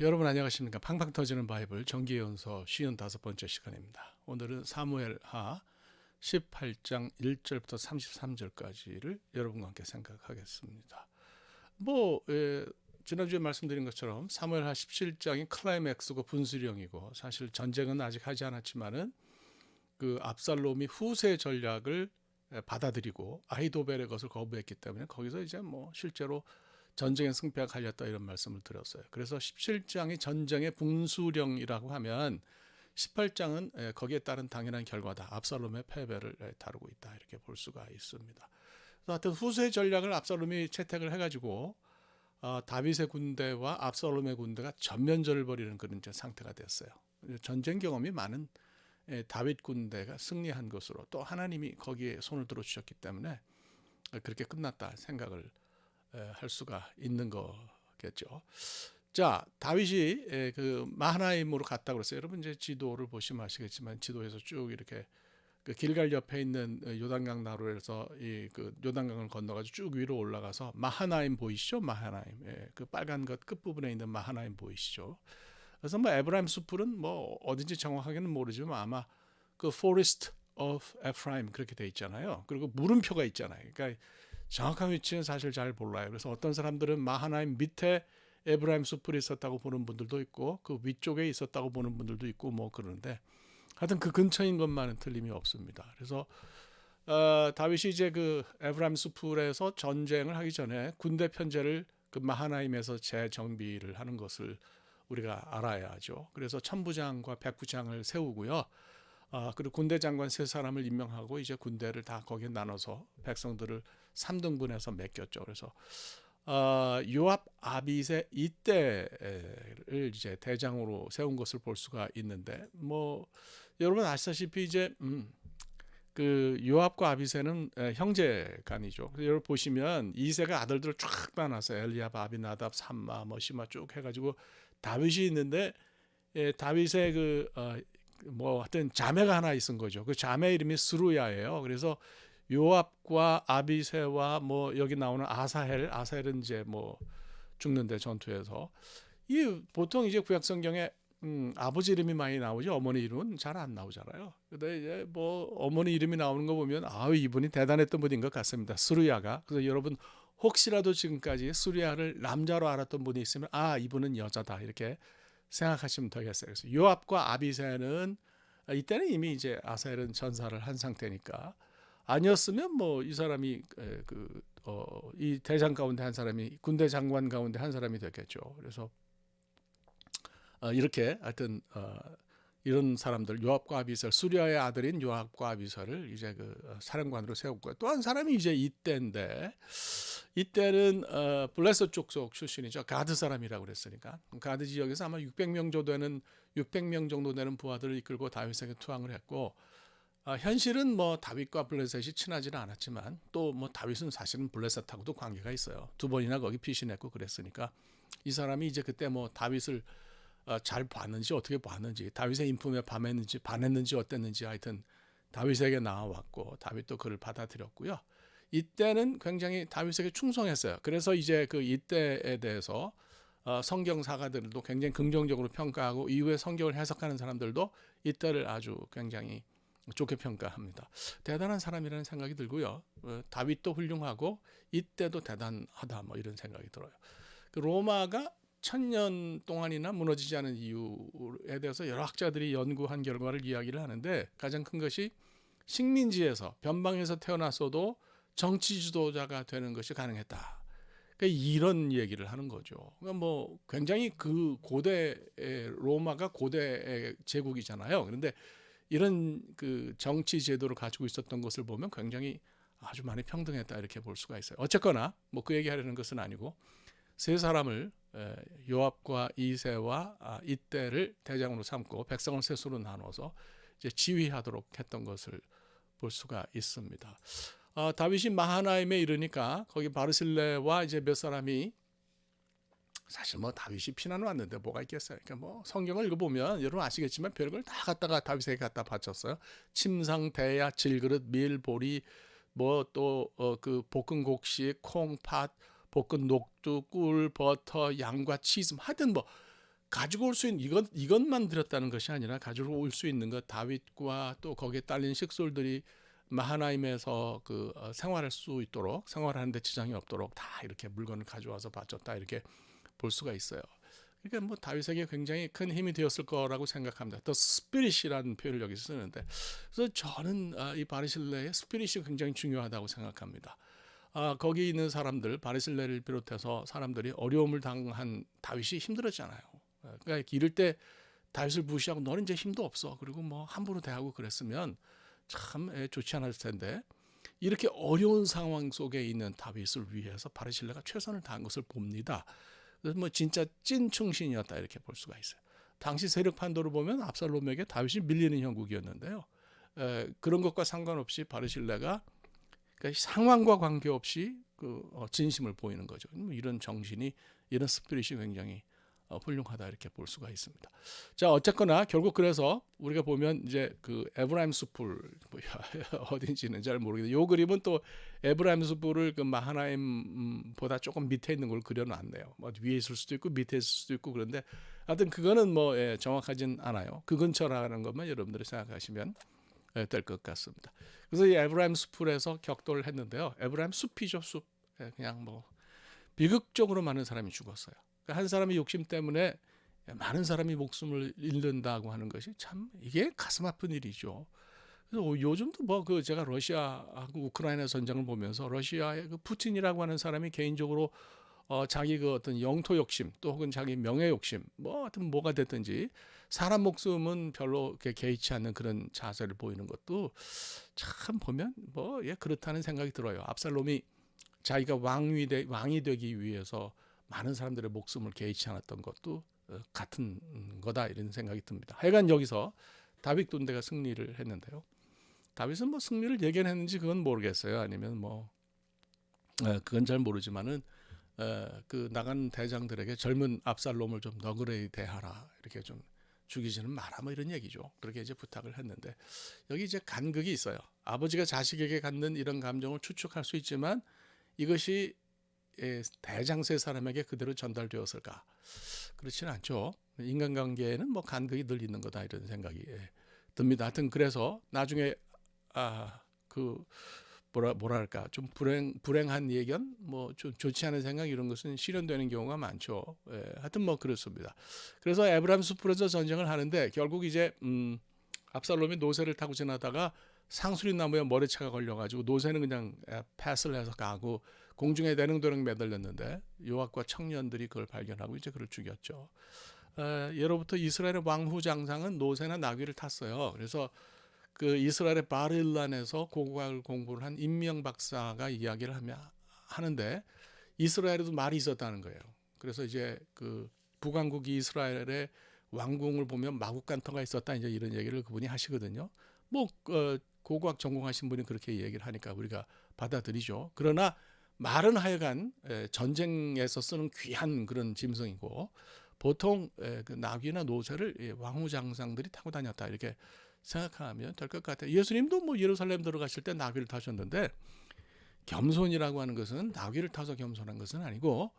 여러분 안녕하십니까? 팡팡 터지는 바이블 정기연서 55번째 시간입니다. 오늘은 사무엘하 18장 1절부터 33절까지를 여러분과 함께 생각하겠습니다. 지난주에 말씀드린 것처럼 사무엘하 17장이 클라이맥스고 분수령이고, 사실 전쟁은 아직 하지 않았지만은 그 압살롬이 후세 전략을 받아들이고 아히도벨의 것을 거부했기 때문에 거기서 이제 실제로 전쟁의 승패가 갈렸다, 이런 말씀을 드렸어요. 그래서 17장이 전쟁의 분수령이라고 하면 18장은 거기에 따른 당연한 결과다, 압살롬의 패배를 다루고 있다, 이렇게 볼 수가 있습니다. 하여튼 후세 전략을 압살롬이 채택을 해가지고 다윗의 군대와 압살롬의 군대가 전면전을 벌이는 그런 상태가 됐어요. 전쟁 경험이 많은 다윗 군대가 승리한 것으로, 또 하나님이 거기에 손을 들어주셨기 때문에 그렇게 끝났다 생각을 할 수가 있는 거겠죠. 자, 다윗이 그 마하나임으로 갔다고 그랬어요. 여러분 이제 지도를 보시면 아시겠지만, 지도에서 쭉 이렇게 그 길갈 옆에 있는 요단강 나루에서 이 그 요단강을 건너가지고 쭉 위로 올라가서 마하나임 보이시죠? 마하나임, 그 빨간 것 끝부분에 있는 마하나임 보이시죠? 그래서 에브라임 숲풀은 어딘지 정확하게는 모르지만 아마 그 Forest of Ephraim 그렇게 돼 있잖아요. 그리고 물음표가 있잖아요. 그러니까 정확한 위치는 사실 잘 몰라요. 그래서 어떤 사람들은 마하나임 밑에 에브라임 숲풀이 있었다고 보는 분들도 있고, 그 위쪽에 있었다고 보는 분들도 있고 그러는데, 하여튼 그 근처인 것만은 틀림이 없습니다. 그래서 다윗이 이제 그 에브라임 숲풀에서 전쟁을 하기 전에 군대 편제를 그 마하나임에서 재정비를 하는 것을 우리가 알아야 하죠. 그래서 천부장과 백부장을 세우고요. 그리고 군대 장관 세 사람을 임명하고 이제 군대를 다 거기에 나눠서 백성들을 3등분해서 맡겼죠. 그래서 요압 아빗의 이때를 이제 대장으로 세운 것을 볼 수가 있는데, 여러분 아시다시피 이제 그 요압과 아비새는 형제간이죠. 그래서 여러분 보시면 이세가 아들들을 쫙 나눠서 엘리압, 아비나답, 삼마, 시마 쭉 해가지고 다윗이 있는데, 다윗의 하여튼 자매가 하나 있은 거죠. 그 자매 이름이 스루야예요. 그래서 요압과 아비새와 여기 나오는 아사헬은 이제 죽는데 전투에서, 이 보통 이제 구약 성경에 아버지 이름이 많이 나오죠. 어머니 이름은 잘 안 나오잖아요. 근데 이제 어머니 이름이 나오는 거 보면 이분이 대단했던 분인 것 같습니다. 스루야가. 그래서 여러분 혹시라도 지금까지 스루야를 남자로 알았던 분이 있으면 이분은 여자다, 이렇게 생각하시면 되겠어요. 그래서 요압과 아비새는 이때는 이미 이제 아사엘은 전사를 한 상태니까, 아니었으면 이 사람이 이 대장 가운데 한 사람이, 군대 장관 가운데 한 사람이 됐겠죠. 그래서 이렇게 하여튼 이런 사람들, 요압과 아비살, 수리아의 아들인 요압과 아비살을 이제 그 사령관으로 세웠고요. 또 한 사람이 이제 이때인데, 이때는 블레셋 족속 출신이죠. 가드 사람이라고 그랬으니까 가드 지역에서 아마 600명 정도 되는 부하들을 이끌고 다윗에게 투항을 했고, 현실은 다윗과 블레셋이 친하지는 않았지만, 또 다윗은 사실은 블레셋하고도 관계가 있어요. 두 번이나 거기 피신했고 그랬으니까 이 사람이 이제 그때 다윗을 잘 봤는지 어떻게 봤는지, 다윗의 인품에 반했는지 어땠는지, 하여튼 다윗에게 나와왔고 다윗도 그를 받아들였고요. 이때는 굉장히 다윗에게 충성했어요. 그래서 이제 그 이때에 대해서 성경 사가들도 굉장히 긍정적으로 평가하고, 이후에 성경을 해석하는 사람들도 이때를 아주 굉장히 좋게 평가합니다. 대단한 사람이라는 생각이 들고요. 다윗도 훌륭하고 이때도 대단하다, 이런 생각이 들어요. 그 로마가 1000년 동안이나 무너지지 않은 이유에 대해서 여러 학자들이 연구한 결과를 이야기를 하는데, 가장 큰 것이 식민지에서, 변방에서 태어났어도 정치 지도자가 되는 것이 가능했다, 그러니까 이런 얘기를 하는 거죠. 그러니까 굉장히 그 고대 로마가 고대 제국이잖아요. 그런데 이런 그 정치 제도를 가지고 있었던 것을 보면 굉장히 아주 많이 평등했다, 이렇게 볼 수가 있어요. 어쨌거나 그 얘기하려는 것은 아니고, 세 사람을, 요압과 이새와 이때를 대장으로 삼고 백성을 셋으로 나눠서 이제 지휘하도록 했던 것을 볼 수가 있습니다. 다윗이 마하나임에 이르니까 거기 바르실레와 이제 몇 사람이, 사실 다윗이 피난 왔는데 뭐가 있겠어요. 그러니까 성경을 읽어보면 여러분 아시겠지만 별걸 다 갖다가 다윗에게 갖다 바쳤어요. 침상, 대야, 질그릇, 밀, 보리, 또 그 볶은 곡식, 콩, 팥, 볶은 녹두, 꿀, 버터, 양과 치즈, 하여튼 뭐 가지고 올 수 있는 이것만 드렸다는 것이 아니라 가지고 올 수 있는 것, 다윗과 또 거기에 딸린 식솔들이 마하나임에서 생활할 수 있도록, 생활하는데 지장이 없도록 다 이렇게 물건을 가져와서 바쳤다, 이렇게 볼 수가 있어요. 그러니까 뭐 다윗에게 굉장히 큰 힘이 되었을 거라고 생각합니다. 또 스피릿이라는 표현을 여기서 쓰는데, 그래서 저는 이 바르실레의 스피릿이 굉장히 중요하다고 생각합니다. 거기 있는 사람들, 바르실레를 비롯해서 사람들이 어려움을 당한 다윗이 힘들었잖아요. 그러니까 이럴 때 다윗을 무시하고 너는 이제 힘도 없어, 그리고 뭐 함부로 대하고 그랬으면 참 좋지 않았을 텐데, 이렇게 어려운 상황 속에 있는 다윗을 위해서 바르실레가 최선을 다한 것을 봅니다. 그래서 뭐 진짜 찐 충신이었다, 이렇게 볼 수가 있어요. 당시 세력 판도를 보면 압살롬에게 다윗이 밀리는 형국이었는데요. 그런 것과 상관없이 바르실레가 그러니까 상황과 관계없이 진심을 보이는 거죠. 뭐 이런 정신이, 이런 스피릿이 굉장히 훌륭하다, 이렇게 볼 수가 있습니다. 자, 어쨌거나 결국 그래서 우리가 보면 이제 에브라임 숲을 어딘지는 잘 모르겠는데, 요 그림은 또 에브라임 숲을 마하나임보다 조금 밑에 있는 걸 그려놨네요. 뭐 위에 있을 수도 있고 밑에 있을 수도 있고, 그런데 하여튼 그거는 뭐 정확하진 않아요. 그 근처라는 것만 여러분들이 생각하시면 될 것 같습니다. 그래서 이 에브라임 숲에서 격돌을 했는데요. 에브라임 숲이죠, 숲. 그냥 뭐 비극적으로 많은 사람이 죽었어요. 한 사람의 욕심 때문에 많은 사람이 목숨을 잃는다고 하는 것이 참 이게 가슴 아픈 일이죠. 그래서 요즘도 뭐 제가 러시아하고 우크라이나 전쟁을 보면서 러시아의 푸틴이라고 하는 사람이 개인적으로 자기 어떤 영토 욕심, 또 혹은 자기 명예 욕심, 뭐 하여튼 뭐가 됐든지 사람 목숨은 별로 개의치 않는 그런 자세를 보이는 것도 참 보면 뭐 그렇다는 생각이 들어요. 압살롬이 자기가 왕이 되기 위해서 많은 사람들의 목숨을 개의치 않았던 것도 같은 거다, 이런 생각이 듭니다. 하여간 여기서 다윗 군대가 승리를 했는데요. 다윗은 뭐 승리를 예견했는지 그건 모르겠어요. 아니면 뭐 그건 잘 모르지만은 나간 대장들에게 젊은 압살롬을 좀 너그레이 대하라, 이렇게 좀 죽이지는 마라, 뭐 이런 얘기죠. 그렇게 이제 부탁을 했는데, 여기 이제 간극이 있어요. 아버지가 자식에게 갖는 이런 감정을 추측할 수 있지만 이것이 대장 세 사람에게 그대로 전달되었을까? 그렇지는 않죠. 인간관계에는 뭐 간극이 늘 있는 거다, 이런 생각이 듭니다. 하여튼 그래서 나중에 뭐랄까 좀 불행한 예견, 뭐 좀 좋지 않은 생각, 이런 것은 실현되는 경우가 많죠. 하여튼 뭐 그렇습니다. 그래서 에브라임 숲에서 전쟁을 하는데 결국 이제 압살롬이 노새를 타고 지나다가 상수리 나무에 머리채가 걸려가지고 노새는 그냥 패스를 해서 가고 공중에 대릉대릉 매달렸는데 요압과 청년들이 그걸 발견하고 이제 그를 죽였죠. 예로부터 이스라엘의 왕후 장상은 노새나 나귀를 탔어요. 그래서 이스라엘의 바르일란에서 고고학을 공부를 한 임명 박사가 이야기를 하는데 이스라엘에도 말이 있었다는 거예요. 그래서 이제 북왕국 이스라엘의 왕궁을 보면 마국간터가 있었다, 이제 이런 얘기를 그분이 하시거든요. 뭐 고고학 전공하신 분이 그렇게 얘기를 하니까 우리가 받아들이죠. 그러나 말은 하여간 전쟁에서 쓰는 귀한 그런 짐승이고, 보통 나귀나 노새를 왕후 장상들이 타고 다녔다, 이렇게 생각하면 될 것 같아요. 예수님도 뭐 예루살렘 들어가실 때 나귀를 타셨는데, 겸손이라고 하는 것은 나귀를 타서 겸손한 것은 아니고,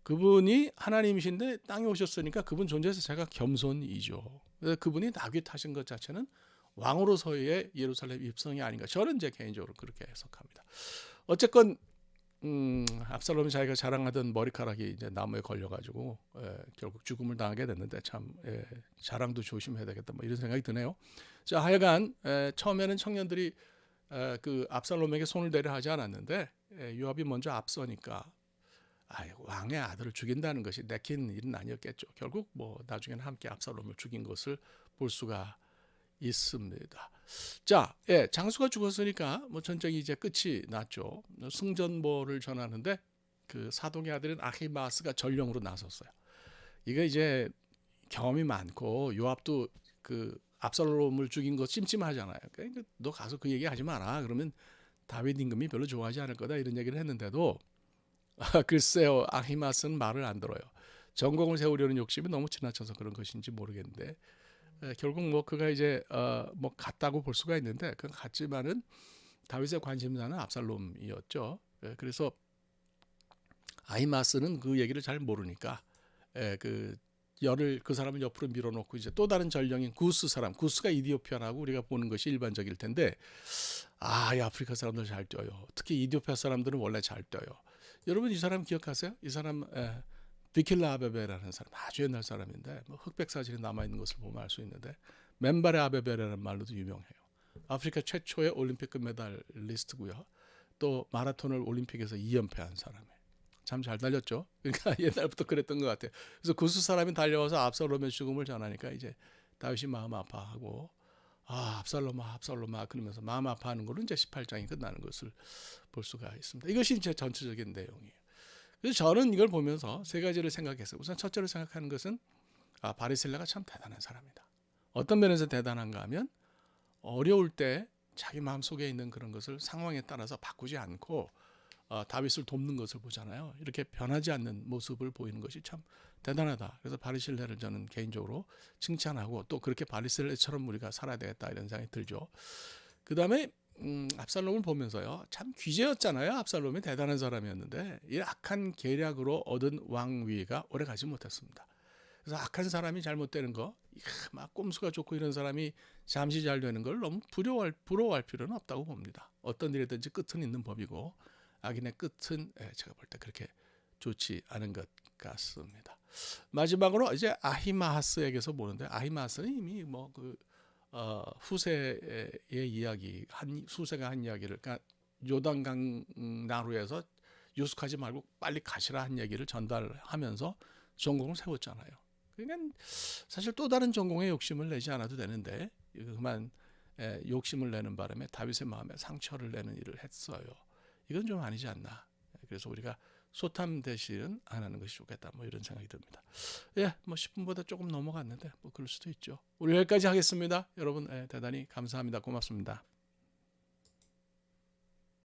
그분이 하나님이신데 땅에 오셨으니까 그분 존재 자체가 겸손이죠. 그분이 나귀 타신 것 자체는 왕으로서의 예루살렘 입성이 아닌가, 저는 제 개인적으로 그렇게 해석합니다. 어쨌건 압살롬이 자기가 자랑하던 머리카락이 이제 나무에 걸려가지고 결국 죽음을 당하게 됐는데, 참 자랑도 조심해야 되겠다, 뭐 이런 생각이 드네요. 자, 하여간 처음에는 청년들이 압살롬에게 손을 대려 하지 않았는데 요압이 먼저 앞서니까 왕의 아들을 죽인다는 것이 내킨 일은 아니었겠죠. 결국 뭐 나중에는 함께 압살롬을 죽인 것을 볼 수가 있습니다. 자, 장수가 죽었으니까 뭐 전쟁이 이제 끝이 났죠. 승전보를 전하는데 사독의 아들인 아히마스가 전령으로 나섰어요. 이거 이제 경험이 많고 요압도 압살롬을 죽인 거 찜찜하잖아요. 그러니까 너 가서 그 얘기 하지 마라, 그러면 다윗 임금이 별로 좋아하지 않을 거다, 이런 얘기를 했는데도 글쎄요, 아히마스는 말을 안 들어요. 전공을 세우려는 욕심이 너무 지나쳐서 그런 것인지 모르겠는데 결국 뭐 그가 이제 뭐 같다고 볼 수가 있는데, 그건 같지만은 다윗의 관심사는 압살롬이었죠. 그래서 아히마스는 그 얘기를 잘 모르니까 그 열을 그 사람을 옆으로 밀어놓고 이제 또 다른 전령인 구스 사람, 구스가 이디오피아라고 우리가 보는 것이 일반적일 텐데 이 아프리카 사람들 잘 뛰어요. 특히 이디오피아 사람들은 원래 잘 뛰어요. 여러분 이 사람 기억하세요? 이 사람 비킬라 아베베라는 사람 아주 옛날 사람인데 뭐 흑백 사진이 남아 있는 것을 보면 알 수 있는데 맨발의 아베베라는 말로도 유명해요. 아프리카 최초의 올림픽 금메달리스트고요. 또 마라톤을 올림픽에서 2연패한 사람이에요. 참 잘 달렸죠. 그러니까 옛날부터 그랬던 것 같아요. 그래서 구스 사람이 달려와서 압살롬의 죽음을 전하니까 이제 다윗이 마음 아파하고 압살롬아 그러면서 마음 아파하는 걸로 이제 18장이 끝나는 것을 볼 수가 있습니다. 이것이 이제 전체적인 내용이에요. 그래서 저는 이걸 보면서 세 가지를 생각했어요. 우선 첫째로 생각하는 것은 바리셀라가 참 대단한 사람이다. 어떤 면에서 대단한가 하면 어려울 때 자기 마음속에 있는 그런 것을 상황에 따라서 바꾸지 않고 다윗을 돕는 것을 보잖아요. 이렇게 변하지 않는 모습을 보이는 것이 참 대단하다. 그래서 바리셀레를 저는 개인적으로 칭찬하고 또 그렇게 바리셀레처럼 우리가 살아야 되겠다 이런 생각이 들죠. 그 다음에 압살롬을 보면서요. 참 귀재였잖아요. 압살롬이 대단한 사람이었는데 이 악한 계략으로 얻은 왕위가 오래가지 못했습니다. 그래서 악한 사람이 잘못되는 거, 막 꼼수가 좋고 이런 사람이 잠시 잘 되는 걸 너무 부러워할 필요는 없다고 봅니다. 어떤 일이든지 끝은 있는 법이고 악인의 끝은 제가 볼 때 그렇게 좋지 않은 것 같습니다. 마지막으로 이제 아히마하스에게서 보는데 아히마하스는 이미 뭐 그 후세의 이야기 후세가 한 이야기를 그러니까 요단강 나루에서 유숙하지 말고 빨리 가시라 한 얘기를 전달하면서 전공을 세웠잖아요. 그러니까 사실 또 다른 전공에 욕심을 내지 않아도 되는데 그만 욕심을 내는 바람에 다윗의 마음에 상처를 내는 일을 했어요. 이건 좀 아니지 않나. 그래서 우리가 소탐 대실은 안 하는 것이 좋겠다. 뭐 이런 생각이 듭니다. 뭐 10분보다 조금 넘어갔는데 뭐 그럴 수도 있죠. 오늘 여기까지 하겠습니다. 여러분 대단히 감사합니다. 고맙습니다.